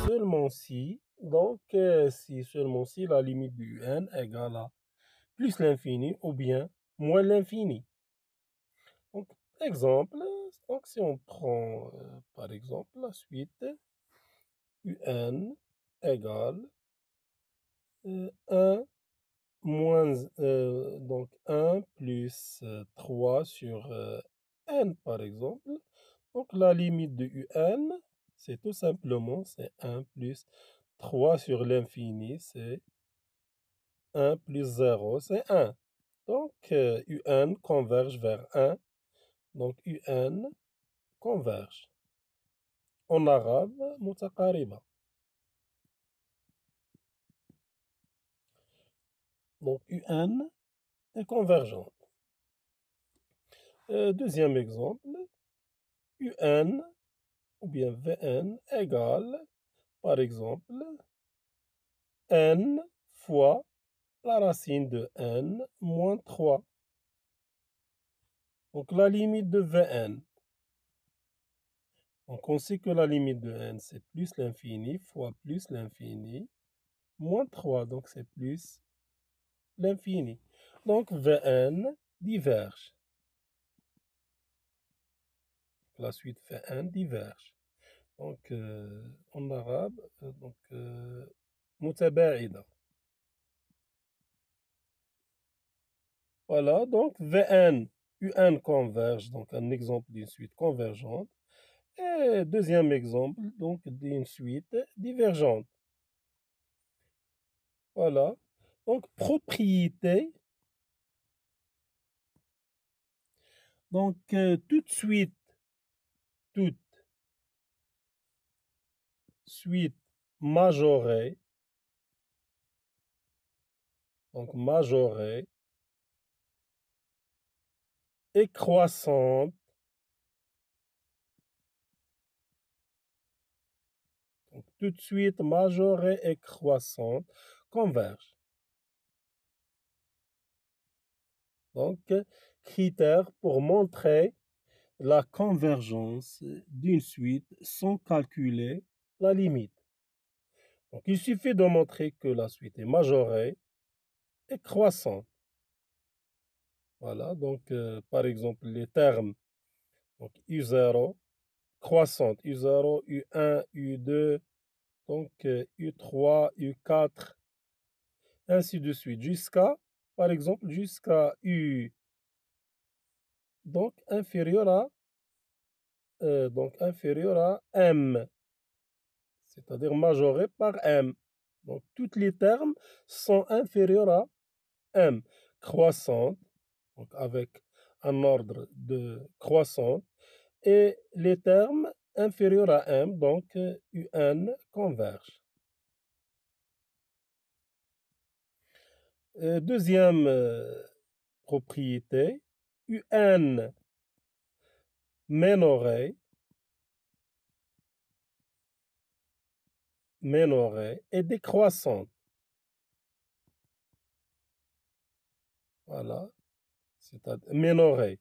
seulement si, si seulement si la limite du n égale à plus l'infini ou bien moins l'infini. Donc, exemple, donc si on prend par exemple la suite, un égale 1 moins, donc 1 plus 3 sur n par exemple. Donc la limite de un, c'est tout simplement c'est 1 plus 3 sur l'infini, c'est 1 plus 0, c'est 1. Donc un converge vers 1. Donc un converge. En arabe, متقاربة. Donc un est convergente. Deuxième exemple, un ou bien Vn égale, par exemple, n fois la racine de n moins 3. Donc la limite de Vn. Donc on sait que la limite de n, c'est plus l'infini fois plus l'infini moins 3. Donc c'est plus l'infini. Donc Vn diverge. La suite Vn diverge. Donc en arabe, متباعدة. Voilà, donc Vn, Un converge, donc un exemple d'une suite convergente. Et deuxième exemple, donc d'une suite divergente. Voilà, donc propriété. Donc toute suite majorée, donc majorée et croissante. Donc, tout de suite, majorée et croissante convergent. Donc, critères pour montrer la convergence d'une suite sans calculer la limite. Donc, il suffit de montrer que la suite est majorée et croissante. Voilà, donc, par exemple, les termes, donc U0, croissante, U0, U1, U2, donc U3, U4, ainsi de suite, jusqu'à, par exemple, jusqu'à U, donc inférieur à M, c'est-à-dire majoré par M. Donc, tous les termes sont inférieurs à M. Croissante, donc avec un ordre de croissante, et les termes inférieurs à M, donc UN, convergent. Deuxième propriété, UN minoré et décroissante. Voilà, c'est-à-dire minoré.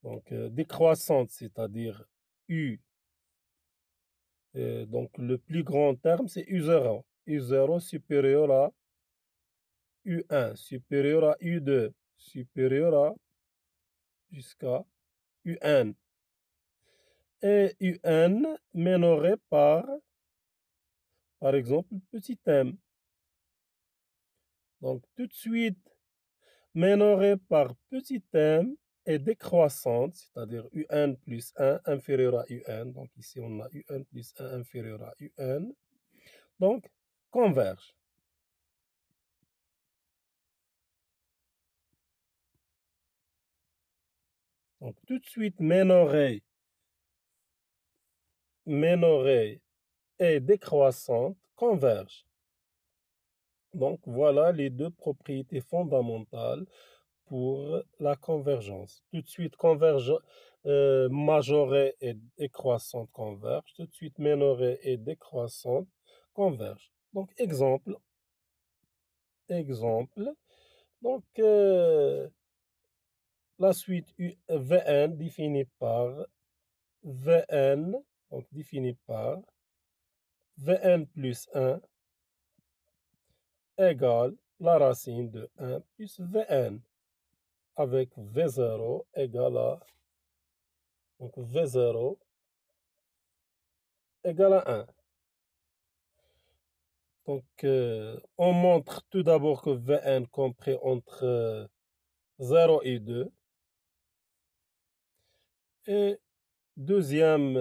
Donc décroissante, c'est-à-dire U. Donc le plus grand terme, c'est U0. U0 supérieur à U1, supérieur à U2, supérieur à jusqu'à UN. Et UN minoré par exemple, petit m. Donc tout de suite, minoré par petit m est décroissante, c'est-à-dire UN plus 1 inférieur à UN. Donc ici, on a UN plus 1 inférieur à UN. Donc, converge. Donc tout de suite, minoré et décroissante convergent. Donc voilà les deux propriétés fondamentales pour la convergence. Tout de suite, majorée et croissante convergent. Tout de suite, minorée et décroissante convergent. Donc, exemple. Donc, la suite Vn définie par Vn, donc définie par Vn plus 1 égale la racine de 1 plus Vn, avec V0 égale à, donc V0 égale à 1. Donc, on montre tout d'abord que Vn compris entre 0 et 2. Et deuxième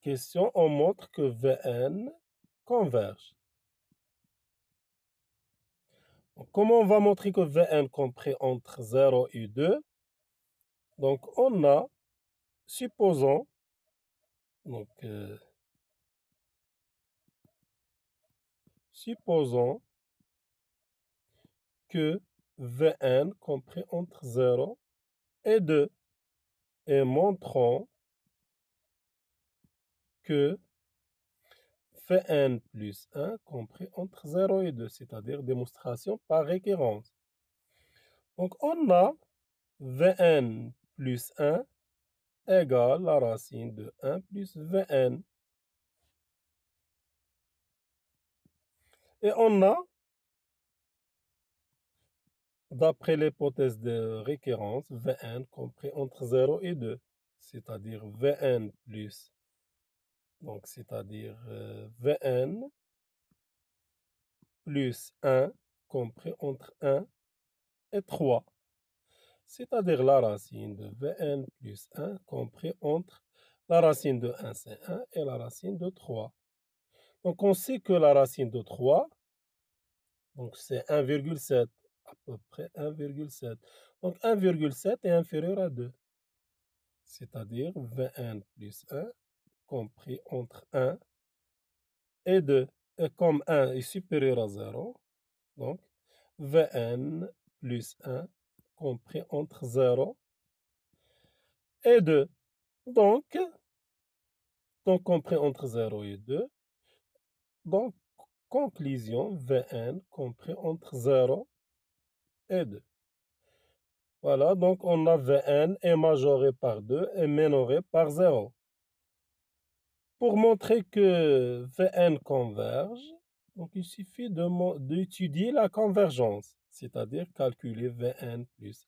question, on montre que Vn converge. Donc, comment on va montrer que Vn compris entre 0 et 2? Donc, on a, supposons, donc, supposons que Vn compris entre 0 et 2 et montrons que Vn plus 1 compris entre 0 et 2, c'est-à-dire démonstration par récurrence. Donc, on a Vn plus 1 égale la racine de 1 plus Vn. Et on a, d'après l'hypothèse de récurrence, Vn compris entre 0 et 2, c'est-à-dire Vn plus, donc c'est-à-dire Vn plus 1 compris entre 1 et 3, c'est-à-dire la racine de Vn plus 1 compris entre la racine de 1, c'est 1, et la racine de 3. Donc on sait que la racine de 3, donc c'est 1,7, à peu près 1,7. Donc 1,7 est inférieur à 2, c'est-à-dire Vn plus 1 compris entre 1 et 2. Et comme 1 est supérieur à 0, donc Vn plus 1 compris entre 0 et 2. Donc compris entre 0 et 2. Donc, conclusion, Vn compris entre 0 et 2. Voilà, donc on a Vn est majoré par 2 et minoré par 0. Pour montrer que Vn converge, donc il suffit d'étudier la convergence, c'est-à-dire calculer Vn plus,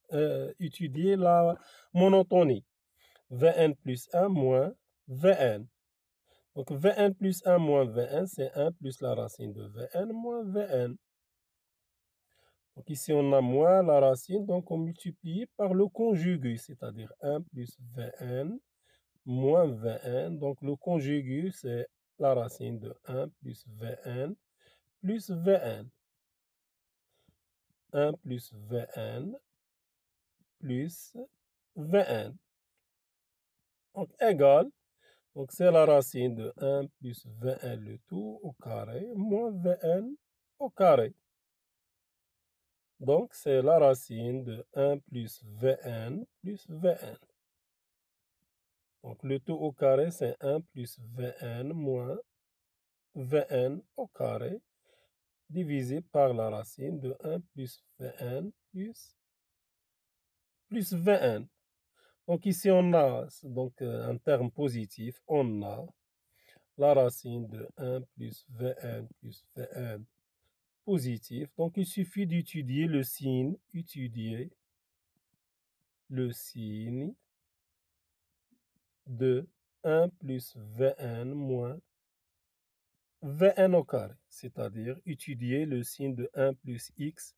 étudier la monotonie. Vn plus 1 moins Vn. Donc Vn plus 1 moins Vn, c'est 1 plus la racine de Vn moins Vn. Donc ici, on a moins la racine, donc on multiplie par le conjugué, c'est-à-dire 1 plus Vn moins Vn. Donc le conjugué, c'est la racine de 1 plus Vn plus Vn. 1 plus Vn plus Vn. Donc égal, donc c'est la racine de 1 plus Vn le tout au carré moins Vn au carré. Donc, c'est la racine de 1 plus Vn plus Vn. Donc, le tout au carré, c'est 1 plus Vn moins Vn au carré, divisé par la racine de 1 plus Vn plus Vn. Donc, ici, on a, donc, en terme positif, on a la racine de 1 plus Vn positif. Donc, il suffit d'étudier le signe, de 1 plus Vn moins Vn au carré, c'est-à-dire étudier le signe de 1 plus x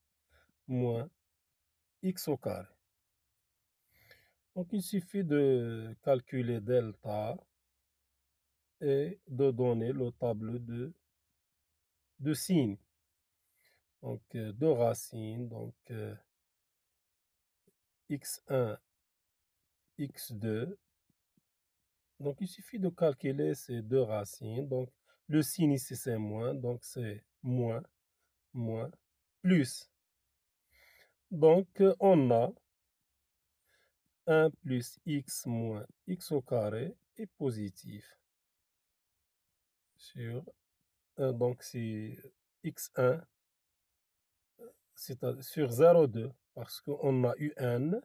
moins x au carré. Donc, il suffit de calculer delta et de donner le tableau de signes. Donc, de racines, donc x1, x2. Donc, il suffit de calculer ces deux racines. Donc, le signe ici, c'est moins. Donc, c'est moins, plus. Donc, on a 1 plus x moins x au carré est positif. Donc, c'est x1, c'est sur 0,2, parce qu'on a un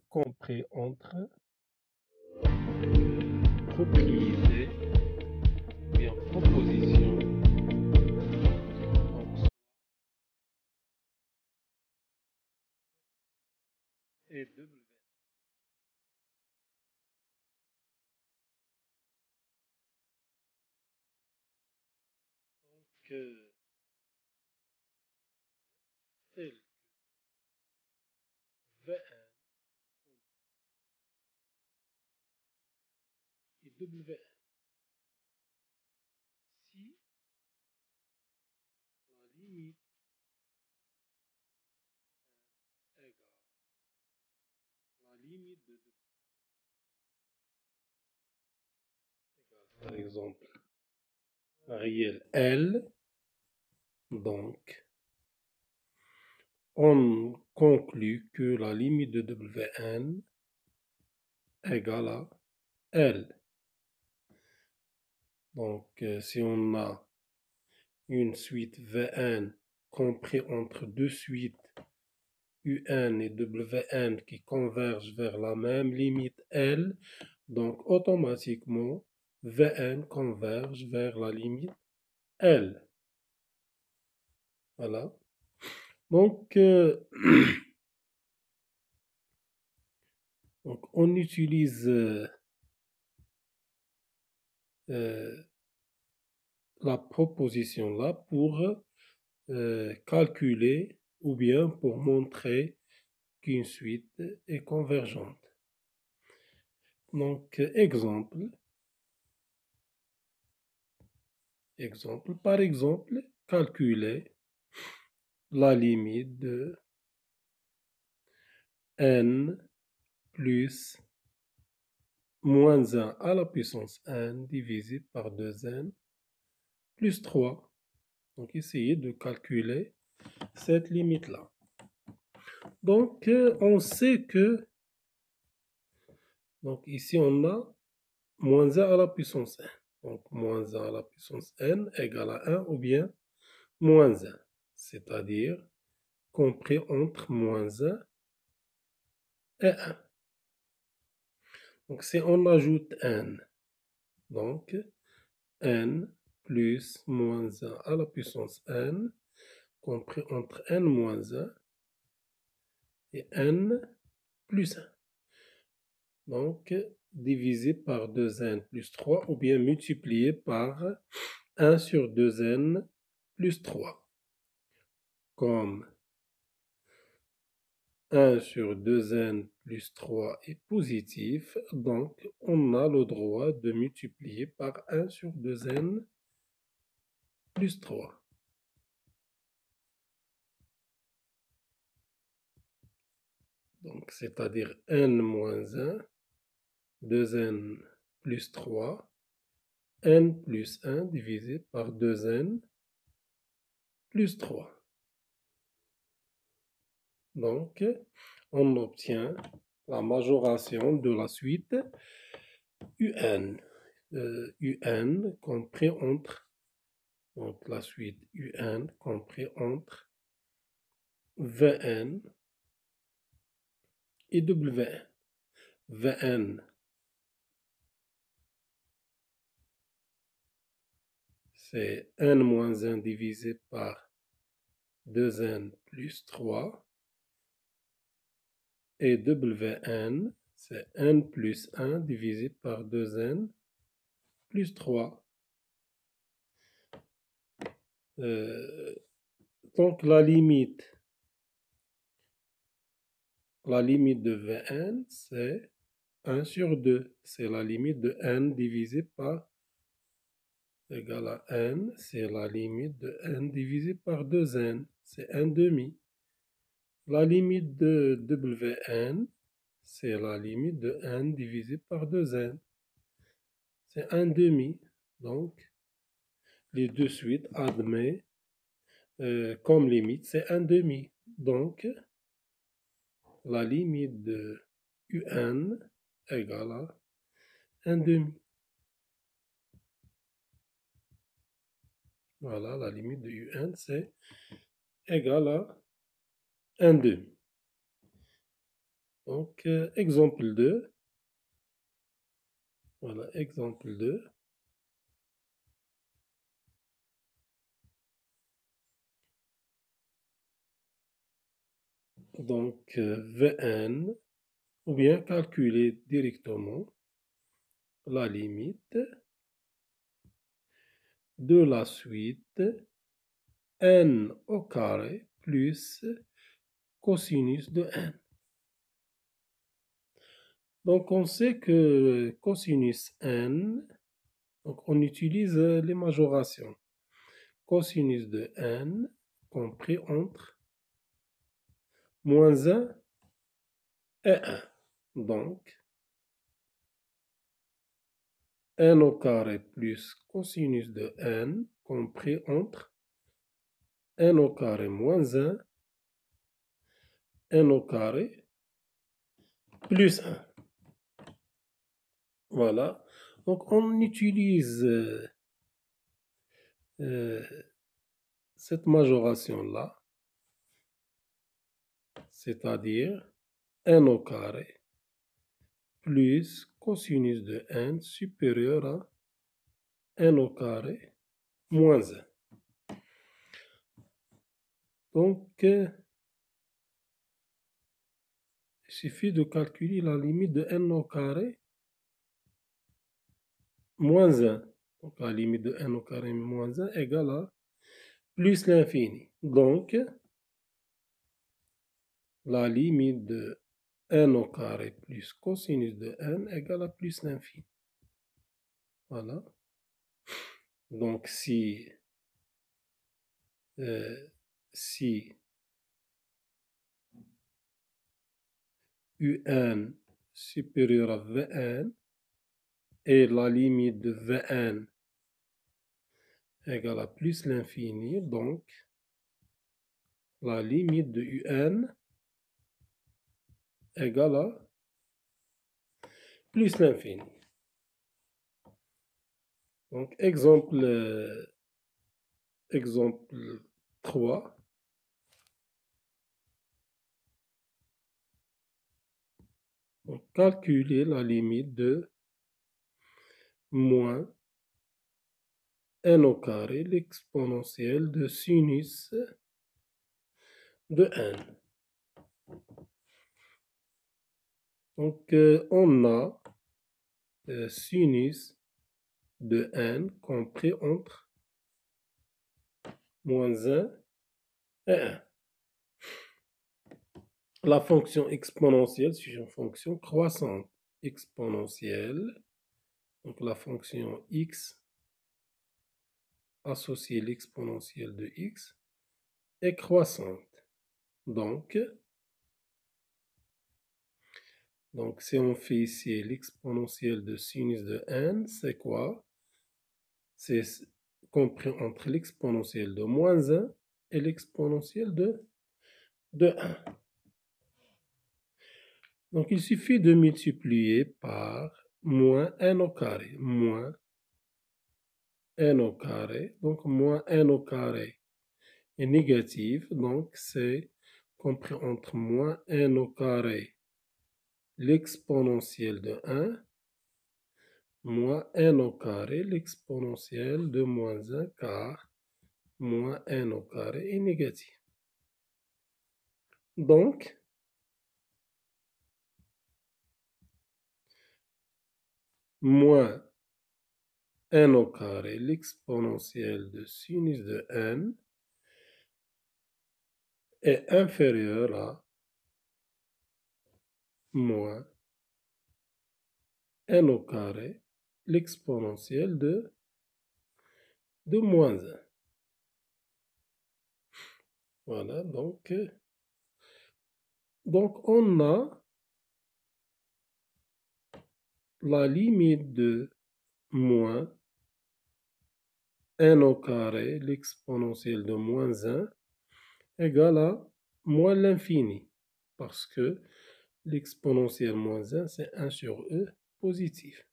compris entre propriété tel que Vn et Wn. Si la limite égale la limite de W égale par exemple réel L, donc on conclut que la limite de Wn égale à L. Donc si on a une suite Vn compris entre deux suites Un et Wn qui convergent vers la même limite L, donc automatiquement Vn converge vers la limite L. Voilà. Donc, donc on utilise la proposition là pour calculer ou bien pour montrer qu'une suite est convergente. Donc, par exemple, calculer la limite de n plus moins 1 à la puissance n divisé par 2n plus 3. Donc, essayez de calculer cette limite-là. Donc, on sait que, donc ici, on a moins 1 à la puissance n. Donc, moins 1 à la puissance n égale à 1 ou bien moins 1, c'est-à-dire compris entre moins 1 et 1. Donc, si on ajoute n, donc n plus moins 1 à la puissance n, compris entre n moins 1 et n plus 1. Donc, divisé par 2n plus 3 ou bien multiplié par 1 sur 2n plus 3. Comme 1 sur 2n plus 3 est positif, donc on a le droit de multiplier par 1 sur 2n plus 3. Donc, c'est-à-dire n moins 1, 2n plus 3, n plus 1 divisé par 2n plus 3. Donc, on obtient la majoration de la suite UN. UN compris entre, donc la suite UN compris entre Vn et Wn. Vn, c'est n moins 1 divisé par 2n plus 3. Et Wn, c'est n plus 1 divisé par 2n plus 3. Donc la limite de Vn, c'est 1 sur 2. C'est la limite de n divisé par égale à n. C'est la limite de n divisé par 2n. C'est 1 demi. La limite de Wn, c'est la limite de n divisé par 2n. C'est 1 demi. Donc, les deux suites admet comme limite, c'est 1 demi. Donc, la limite de UN égale à 1 demi. Voilà, la limite de UN, c'est égal à 1 demi. Donc, exemple 2. Voilà, exemple 2. Donc, Vn, ou bien calculer directement la limite de la suite n au carré plus cosinus de n. Donc, on sait que cosinus n, donc on utilise les majorations. Cosinus de n compris entre moins 1 et 1. Donc, n au carré plus cosinus de n compris entre n au carré moins 1, n au carré plus 1. Voilà. Donc, on utilise cette majoration-là, c'est-à-dire n au carré plus cosinus de n supérieur à n au carré moins 1. Donc, il suffit de calculer la limite de n au carré moins 1. Donc, la limite de n au carré moins 1 égale à plus l'infini. Donc, la limite de n au carré plus cosinus de n égale à plus l'infini. Voilà. Donc, si un supérieur à Vn et la limite de Vn égale à plus l'infini, donc la limite de un égale à plus l'infini. Donc, exemple 3. Donc, calculer la limite de moins n au carré, l'exponentielle de sinus de n. Donc, on a sinus de n compris entre moins 1 et 1. La fonction exponentielle, c'est une fonction croissante exponentielle. Donc, la fonction x associée à l'exponentielle de x est croissante. Donc, si on fait ici l'exponentielle de sinus de n, c'est quoi? C'est compris entre l'exponentielle de moins 1 et l'exponentielle de 1. Donc, il suffit de multiplier par moins n au carré, moins n au carré. Donc, moins n au carré est négatif, donc c'est compris entre moins n au carré, l'exponentielle de 1, moins n au carré, l'exponentielle de moins 1, car moins n au carré est négatif. Donc, moins n au carré, l'exponentielle de sinus de n, est inférieur à moins n au carré, l'exponentielle de moins 1. Voilà, donc on a la limite de moins n au carré, l'exponentielle de moins 1, égale à moins l'infini, parce que l'exponentielle moins 1, c'est 1 sur e positif.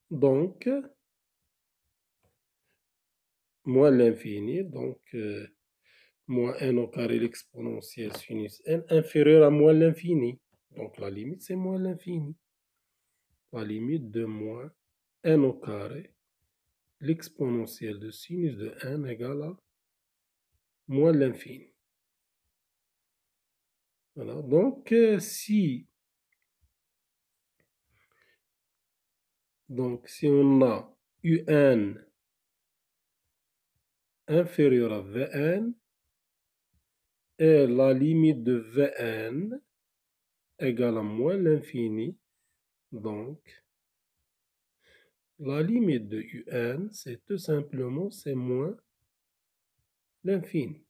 Donc, moins l'infini, donc moins n au carré, l'exponentielle sinus n, inférieur à moins l'infini. Donc, la limite, c'est moins l'infini. La limite de moins n au carré, l'exponentielle de sinus de n égale à moins l'infini. Voilà. Donc, si on a un inférieur à Vn et la limite de Vn égale à moins l'infini. Donc, la limite de Un, c'est tout simplement, c'est moins l'infini.